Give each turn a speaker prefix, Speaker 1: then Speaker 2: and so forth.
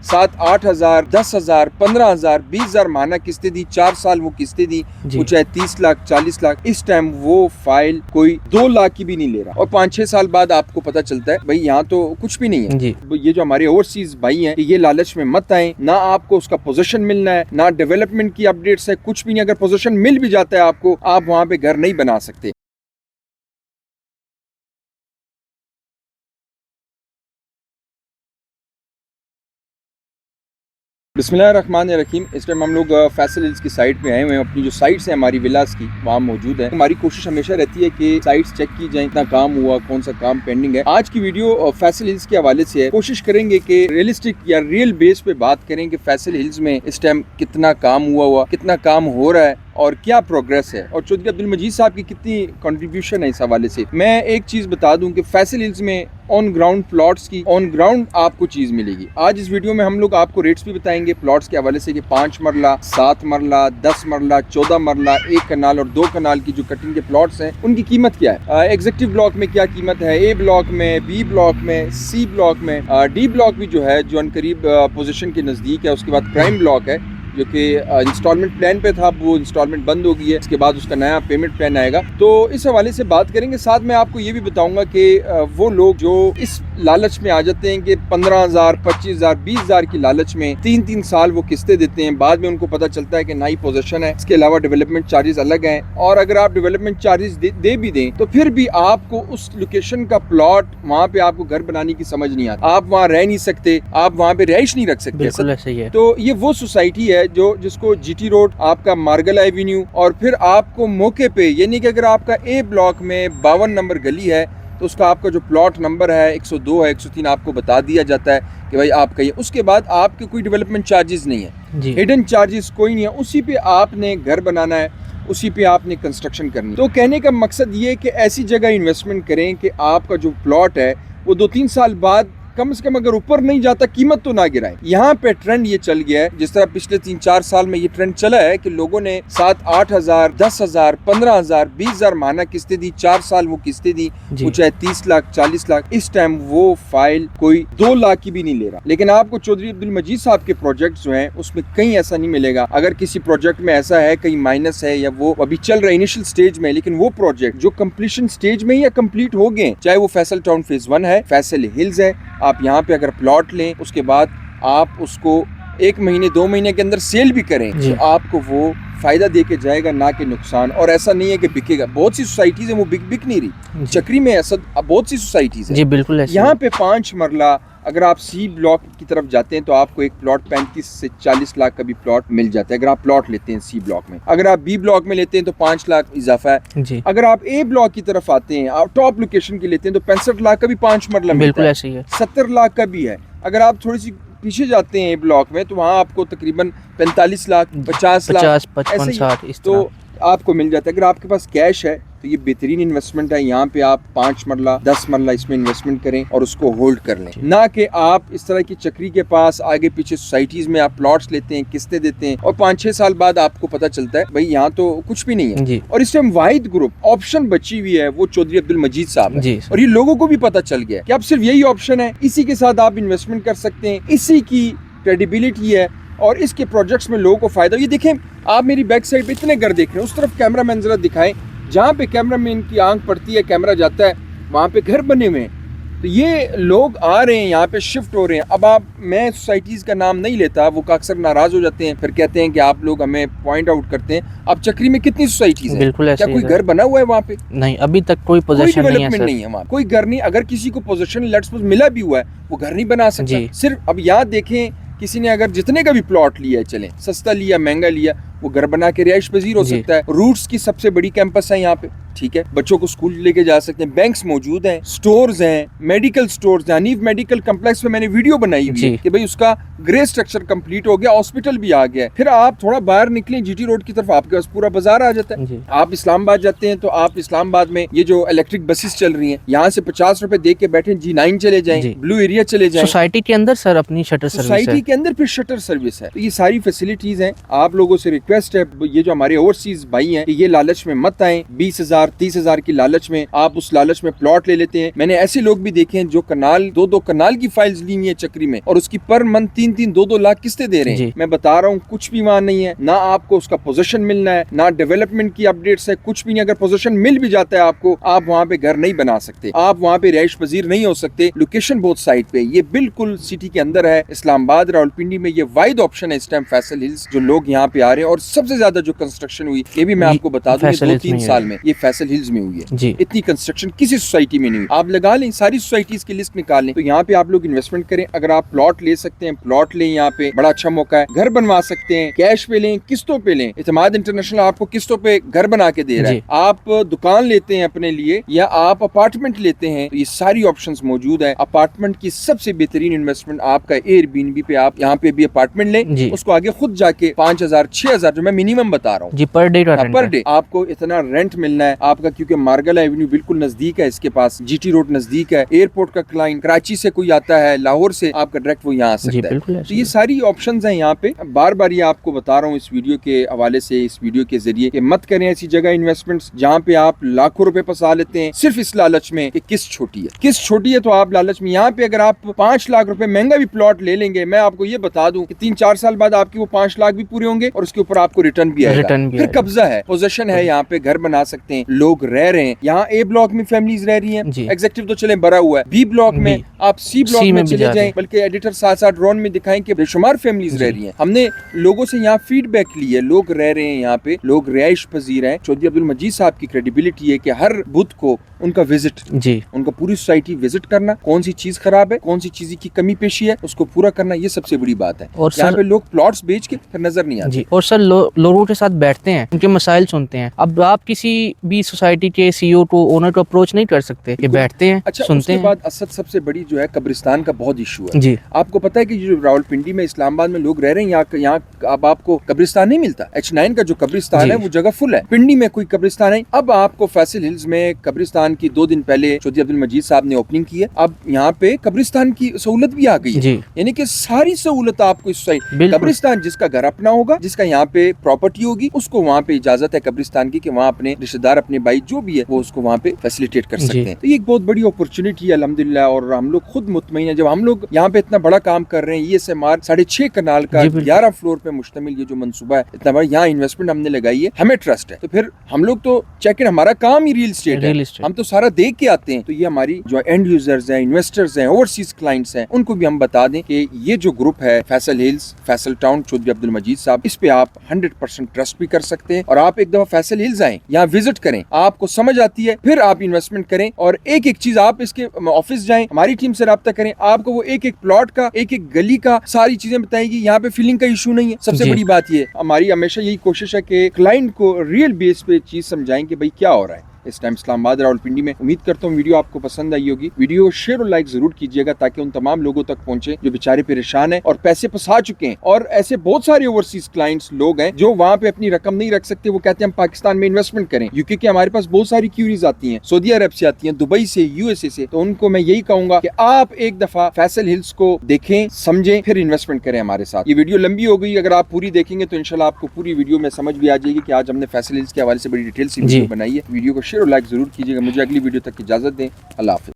Speaker 1: 7-8 हज़ार, 10 हज़ार, 15 हज़ार, 20 हज़ार माना किस्तें दी, 4 साल वो किस्तें दी, वो चाहे 30 लाख 40 लाख। इस टाइम वो फाइल कोई 2 लाख की भी नहीं ले रहा, और 5-6 साल बाद आपको पता चलता है भाई यहाँ तो कुछ भी नहीं है। ये जो हमारे ओवरसीज भाई हैं, ये लालच में मत आए, ना आपको उसका पोजीशन मिलना है, ना डेवलपमेंट की अपडेट्स है, कुछ भी नहीं। अगर पोजीशन मिल भी जाता है आपको, आप वहां पे घर नहीं बना सकते। बिस्मिल्लाहिर्रहमानिर्रहीम। इस टाइम हम लोग फैसल हिल्स की साइट पे आए हुए हैं। अपनी जो साइट्स हैं हमारी विलास की, वहाँ मौजूद है। हमारी कोशिश हमेशा रहती है कि साइट्स चेक की जाए, इतना काम हुआ, कौन सा काम पेंडिंग है। आज की वीडियो फैसल हिल्स के हवाले से है। कोशिश करेंगे कि रियलिस्टिक या रियल बेस पे बात करें कि फैसल हिल्स में इस टाइम कितना काम हुआ, कितना काम हो रहा है और क्या प्रोग्रेस है, और चौधरी अब्दुल मजीद साहब की कितनी कंट्रीब्यूशन है इस हवाले से। मैं एक चीज बता दूं कि फैसल हिल्स में ऑन ग्राउंड प्लॉट्स की ऑन ग्राउंड आपको चीज मिलेगी। आज इस वीडियो में हम लोग आपको रेट्स भी बताएंगे प्लॉट्स के हवाले से कि 5 मरला, 7 मरला, 10 मरला, 14 मरला, 1 कनाल और 2 कनाल की जो कटिंग के प्लॉट्स हैं उनकी कीमत क्या है, एग्जीक्यूटिव ब्लॉक में क्या कीमत है, ए ब्लॉक में, बी ब्लॉक में, सी ब्लॉक में, डी ब्लॉक भी जो है जो अनकरीब पोजीशन के नजदीक है। उसके बाद प्राइम ब्लॉक है जो कि इंस्टॉलमेंट प्लान पे था, वो इंस्टॉलमेंट बंद हो गई है, इसके बाद उसका नया पेमेंट प्लान आएगा। तो इस हवाले से बात करेंगे। साथ में आपको ये भी बताऊंगा कि वो लोग जो इस लालच में आ जाते हैं कि 15,000, 25,000, 20,000 की लालच में 3-3 साल वो किस्तें देते हैं, बाद में उनको पता चलता है कि नई पोजीशन है, इसके अलावा डेवलपमेंट चार्जेस अलग हैं, और अगर आप डेवलपमेंट चार्जेस दे भी दें तो फिर भी आपको उस लोकेशन का प्लॉट, वहाँ पे आपको घर बनाने की समझ नहीं आती, आप वहाँ रह नहीं सकते, आप वहाँ पे रहाइश नहीं रख सकते।
Speaker 2: बिल्कुल ऐसे ही है।
Speaker 1: तो ये वो सोसाइटी है जो जिसको जीटी रोड, आपका मार्गल एवेन्यू, और फिर आपको मौके पे, यानी कि अगर आपका ए ब्लॉक में 52 नंबर गली है तो उसका आपका जो प्लॉट नंबर है 102 है, 103 आपको बता दिया जाता है कि भाई आपका ये। उसके बाद आपके कोई डेवलपमेंट चार्जेस नहीं है, हिडन चार्जेस कोई नहीं है, उसी पे आपने घर बनाना है, उसी पे आपने कंस्ट्रक्शन करनी है। तो कहने का मकसद ये है कि ऐसी जगह इन्वेस्टमेंट करें कि आपका जो प्लॉट है वो 2-3 साल बाद कम से कम अगर ऊपर नहीं जाता कीमत तो ना गिराए। यहाँ पे ट्रेंड ये चल गया है, जिस तरह पिछले 3-4 साल में ये ट्रेंड चला है कि लोगों ने 7-8 हज़ार, 10 हज़ार, 15 हज़ार, 20 हज़ार माना किस्तें दी, 4 साल वो किस्तें दी, वो चाहे 30 लाख 40 लाख। इस टाइम वो फाइल कोई 2 लाख की भी नहीं ले रहा। लेकिन आपको चौधरी अब्दुल मजीद साहब के प्रोजेक्ट जो है उसमें कहीं ऐसा नहीं मिलेगा। अगर किसी प्रोजेक्ट में ऐसा है कहीं माइनस है या वो अभी चल रहा है इनिशियल स्टेज में, लेकिन वो प्रोजेक्ट जो कम्प्लीशन स्टेज में या कम्प्लीट हो गए, चाहे वो फैसल टाउन फेज 1 है, फैसल हिल्स है, आप यहाँ पे अगर प्लॉट लें, उसके बाद आप उसको 1 महीने 2 महीने के अंदर सेल भी करें तो आपको वो फायदा दे के जाएगा, ना कि नुकसान। और ऐसा नहीं है कि बिकेगा। बहुत सी सोसाइटीज है वो बिक नहीं रही। चक्री में ऐसा बहुत सी सोसाइटीज है।
Speaker 2: जी बिल्कुल।
Speaker 1: यहाँ पे 5 मरला, अगर आप सी ब्लॉक की तरफ जाते हैं तो आपको एक प्लॉट 35 से 40 लाख का भी प्लॉट मिल जाता है अगर आप प्लॉट लेते हैं सी ब्लॉक में। अगर आप बी ब्लॉक में लेते हैं तो 5 लाख इजाफा है जी। अगर आप ए ब्लॉक की तरफ आते हैं, आप टॉप लोकेशन की लेते हैं तो 65 लाख का भी 5 मरला मिलता है, 70 लाख का भी है। अगर आप थोड़ी सी पीछे जाते हैं ए ब्लॉक में तो वहाँ आपको तकरीबन 45 लाख, 50 लाख,
Speaker 2: 55, 60 इस
Speaker 1: तो आपको मिल जाता है। अगर आपके पास कैश है तो ये बेहतरीन इन्वेस्टमेंट है। यहाँ पे आप 5 मरला, 10 मरला इसमें इन्वेस्टमेंट करें और उसको होल्ड कर लें, ना कि आप इस तरह की चक्री के पास आगे पीछे सोसाइटीज में आप प्लॉट्स लेते हैं, किस्तें देते हैं, और 5-6 साल बाद आपको पता चलता है भाई यहाँ तो कुछ भी नहीं है। और इस टाइम वाहिद ग्रुप ऑप्शन बची हुई है वो चौधरी अब्दुल मजीद साहब है, और ये लोगों को भी पता चल गया कि अब सिर्फ यही ऑप्शन है, इसी के साथ आप इन्वेस्टमेंट कर सकते हैं, इसी की क्रेडिबिलिटी है और इसके प्रोजेक्ट्स में लोगों को फायदा। ये देखें, आप मेरी बैक साइड पे इतने घर देख रहे हैं, उस तरफ कैमरा मैन जरा दिखाएं, जहाँ पे कैमरा मैन की आंख पड़ती है, कैमरा जाता है, वहाँ पे घर बने हुए हैं। तो ये लोग आ रहे हैं, यहाँ पे शिफ्ट हो रहे हैं। अब आप, मैं सोसाइटीज़ का नाम नहीं लेता, वो अक्सर नाराज हो जाते हैं, फिर कहते हैं कि आप लोग हमें पॉइंट आउट करते हैं। अब चक्री में कितनी सोसाइटीज़ हैं? क्या कोई घर बना हुआ है वहाँ पे?
Speaker 2: नहीं, अभी तक कोई
Speaker 1: डेवलपमेंट नहीं है वहाँ, कोई घर नहीं। अगर किसी को पोजीशन लेट्स सपोज मिला भी हुआ है, वो घर नहीं बना सकता। सिर्फ अब यहाँ देखें, किसी ने अगर जितने का भी प्लॉट लिया है, चले सस्ता लिया महंगा लिया, वो घर बना के रिहाइश पजीर हो सकता है। रूट्स की सबसे बड़ी कैंपस है यहाँ पे, ठीक है, बच्चों को स्कूल लेके जा सकते हैं, बैंक्स मौजूद हैं, स्टोर्स हैं, मेडिकल स्टोर्स हैं। हनीफ मेडिकल कम्प्लेक्स में मैंने वीडियो बनाई हुई है कि भाई उसका ग्रे स्ट्रक्चर कंप्लीट हो गया, हॉस्पिटल भी आ गया है। फिर आप थोड़ा बाहर निकलें जीटी रोड की तरफ, आपके पास पूरा बाजार आ जाता है। आप इस्लामाबाद जाते हैं तो आप इस्लामाबाद में ये जो इलेक्ट्रिक बसेस चल रही हैं, यहाँ से 50 रुपए दे के बैठे G9 चले जाएं, ब्लू एरिया चले जाएं।
Speaker 2: सोसाइटी के अंदर सर अपनी शटर सर्विस,
Speaker 1: सोसाइटी के अंदर फिर शटर सर्विस है। तो ये सारी फैसिलिटीज हैं। आप लोगों से रिक्वेस्ट है, ये जो हमारे ओवरसीज भाई हैं, ये लालच में मत आए। 20,000 30,000 की लालच में आप उस लालच में प्लॉट ले लेते हैं। मैंने ऐसे लोग भी देखे हैं जो कनाल 2-2 कनाल की फाइल्स ली हुई है चक्री में, और उसकी पर मंथ 3-3 2-2 लाख किस्तें दे रहे हैं। मैं बता रहा हूँ कुछ भी वहां नहीं है, ना आपको उसका पोजीशन मिलना है, ना डेवलपमेंट की अपडेट्स है, कुछ भी नहीं। अगर पोजीशन मिल भी जाता है आपको, आप वहां पे घर नहीं बना सकते, आप वहां पे रिहाइश पजीर नहीं हो सकते। लोकेशन बहुत साइड पे, ये बिल्कुल सिटी के अंदर है। इस्लामाबाद रावलपिंडी में ये वाइड ऑप्शन है इस टाइम फैसल हिल्स। जो लोग यहाँ पे आ रहे हैं, और सबसे ज्यादा जो कंस्ट्रक्शन हुई, ये भी मैं आपको बता दूं, 2-3 साल में ये फैसल हिल्स में हुई है। इतनी कंस्ट्रक्शन किसी सोसाइटी में नहीं हुई। आप लगा लें, सारी सोसाइटीज की लिस्ट निकाल लें, तो यहाँ पे आप लोग इन्वेस्टमेंट करें। अगर आप प्लॉट ले सकते हैं, प्लॉट लें, यहाँ पे बड़ा अच्छा मौका है। घर बनवा सकते हैं, कैश पे लें, किस्तों पे लें। इतमाद इंटरनेशनल आपको किस्तों पे घर बना के दे रहा है। आप दुकान लेते हैं अपने लिए, या आप अपार्टमेंट लेते हैं, तो ये सारी ऑप्शंस मौजूद है। अपार्टमेंट की सबसे बेहतरीन इन्वेस्टमेंट आपका एयरबीएनबी पे, आप यहाँ पे भी अपार्टमेंट लें, उसको आगे खुद जाके 5,000 6,000 जो मैं मिनिमम बता रहा हूँ पर डे आपको इतना रेंट मिलना है आपका, क्योंकि मार्गल एवेन्यू बिल्कुल नजदीक है, इसके पास जीटी रोड नजदीक है, एयरपोर्ट का क्लाइंट कराची से कोई आता है, लाहौर से, आपका डायरेक्ट वो यहाँ आ सकता है। तो ये सारी ऑप्शंस हैं यहाँ पे। बार बार ये आपको बता रहा हूँ इस वीडियो के हवाले से, इस वीडियो के जरिए, कि मत करें ऐसी जगह इन्वेस्टमेंट्स जहाँ पे आप लाखों रुपए फंसा लेते हैं सिर्फ इस लालच में कि किस्त छोटी है। किस्त छोटी है तो आप लालच में, यहाँ पे अगर आप 5 लाख रुपए महंगा भी प्लॉट ले लेंगे, मैं आपको ये बता दूं कि 3-4 साल बाद आपकी वो 5 लाख भी पूरे होंगे, और उसके ऊपर आपको रिटर्न भी आएगा। फिर कब्जा है, पोजीशन है, यहाँ पे घर बना सकते हैं, लोग रह रहे हैं। यहाँ ए ब्लॉक में फैमिलीज रह रही हैं, एग्जीक्यूटिव तो चले भरा हुआ है। बी ब्लॉक में, आप सी ब्लॉक में चले जाएं, बल्कि एडिटर साथ-साथ ड्रोन में दिखाएं कि बेशुमार फैमिलीज रह रही हैं। हमने लोगों से यहाँ फीडबैक ली है, लोग रह रहे हैं यहाँ पे, लोग रिहाइश पजीर हैं। चौधरी अब्दुल मजीद साहब की क्रेडिबिलिटी है कि हर बुध को उनका विजिट, उनका पूरी सोसाइटी विजिट करना, कौन सी चीज खराब है, कौन सी चीज की कमी पेशी है, उसको पूरा करना, ये सबसे बड़ी बात है। और यहाँ पे लोग प्लॉट्स बेच के फिर नजर नहीं आते।
Speaker 2: और सर लोगों के साथ बैठते हैं, उनके मसाइल सुनते हैं। अब आप किसी भी सोसाइटी के सीईओ को, ओनर को अप्रोच नहीं कर सकते, ये बैठते हैं,
Speaker 1: अच्छा,
Speaker 2: सुनते हैं।
Speaker 1: बाद असद सबसे बड़ी जो है कब्रिस्तान का बहुत इशू है जी। आपको पता है कि जो रावलपिंडी में, इस्लामाबाद में लोग रह रहे हैं, यहाँ अब आपको कब्रिस्तान नहीं मिलता। H9 का जो कब्रिस्तान है वो जगह फुल है। पिंडी में कोई कब्रिस्तान है। अब आपको फैसल हिल्स में कब्रिस्तान की 2 दिन पहले चौधरी अब्दुल मजीद साहब ने ओपनिंग की है। अब यहाँ पे कब्रिस्तान की सहूलत भी आ गई है, यानी कि सारी सहूलत आपको इस साइड। कब्रिस्तान जिसका घर अपना होगा, जिसका यहाँ पे प्रॉपर्टी होगी, उसको वहाँ पे इजाजत है कब्रिस्तान की कि वहाँ अपने रिश्तेदार, अपने भाई जो भी है, वो उसको वहाँ पे फैसिलिटेट कर सकते हैं। तो ये एक बहुत बड़ी अपॉर्चुनिटी है अल्हम्दुलिल्लाह, और हम लोग खुद मुतमईन है। जब हम लोग यहाँ पे इतना बड़ा काम कर रहे हैं, ये SMR 6.5 कनाल का 11 फ्लोर पे मुश्तमिल ये जो मंसूबा है, इतना बड़ा यहाँ इन्वेस्टमेंट हमने लगाई है, हमें ट्रस्ट है। तो फिर हम लोग तो चेक इन, हमारा काम ही रियल एस्टेट है, हम तो सारा देख के आते हैं। तो ये हमारी जो एंड यूजर्स हैं, इन्वेस्टर्स हैं, ओवरसीज क्लाइंट्स हैं, उनको भी हम बता दें कि ये जो ग्रुप है फैसल हिल्स, फैसल टाउन, चौधरी अब्दुल मजीद साहब, इस पे आप 100% ट्रस्ट भी कर सकते हैं। और आप एक दफा फैसल हिल्स आए, यहाँ विजिट करें, आपको समझ आती है, फिर आप इन्वेस्टमेंट करें। और एक एक चीज, आप इसके ऑफिस जाएं, हमारी टीम से राब्ता करें, आपको वो एक एक प्लॉट का, एक एक गली का सारी चीजें बताएगी। यहाँ पे फीलिंग का इशू नहीं है। सबसे बड़ी बात ये, हमारी हमेशा यही कोशिश है कि क्लाइंट को रियल बेस पे चीज समझाएं कि भाई क्या हो रहा है इस टाइम इस्लामाबाद रावलपिंडी में। उम्मीद करता हूँ वीडियो आपको पसंद आई होगी। वीडियो को शेयर और लाइक जरूर कीजिएगा, ताकि उन तमाम लोगों तक पहुंचे जो बेचारे परेशान हैं और पैसे फंसा चुके हैं। और ऐसे बहुत सारे ओवरसीज क्लाइंट्स लोग हैं जो वहाँ पे अपनी रकम नहीं रख सकते, वो कहते हैं हम पाकिस्तान में इन्वेस्टमेंट करें। यूके के हमारे पास बहुत सारी क्यूरीज आती हैं, सऊदी अरब से आती हैं, दुबई से, USA से। तो उनको मैं यही कहूंगा कि आप एक दफा फैसल हिल्स को देखें, समझें, फिर इन्वेस्टमेंट करें हमारे साथ। ये वीडियो लंबी हो गई, अगर आप पूरी देखेंगे तो इंशाल्लाह आपको पूरी वीडियो में समझ भी आ जाएगी कि आज हमने फैसल हिल्स के हवाले से बड़ी डिटेल से वीडियो बनाई है। वीडियो को शेयर और लाइक जरूर कीजिएगा। मुझे अगली वीडियो तक इजाजत दें। अल्लाह हाफिज़।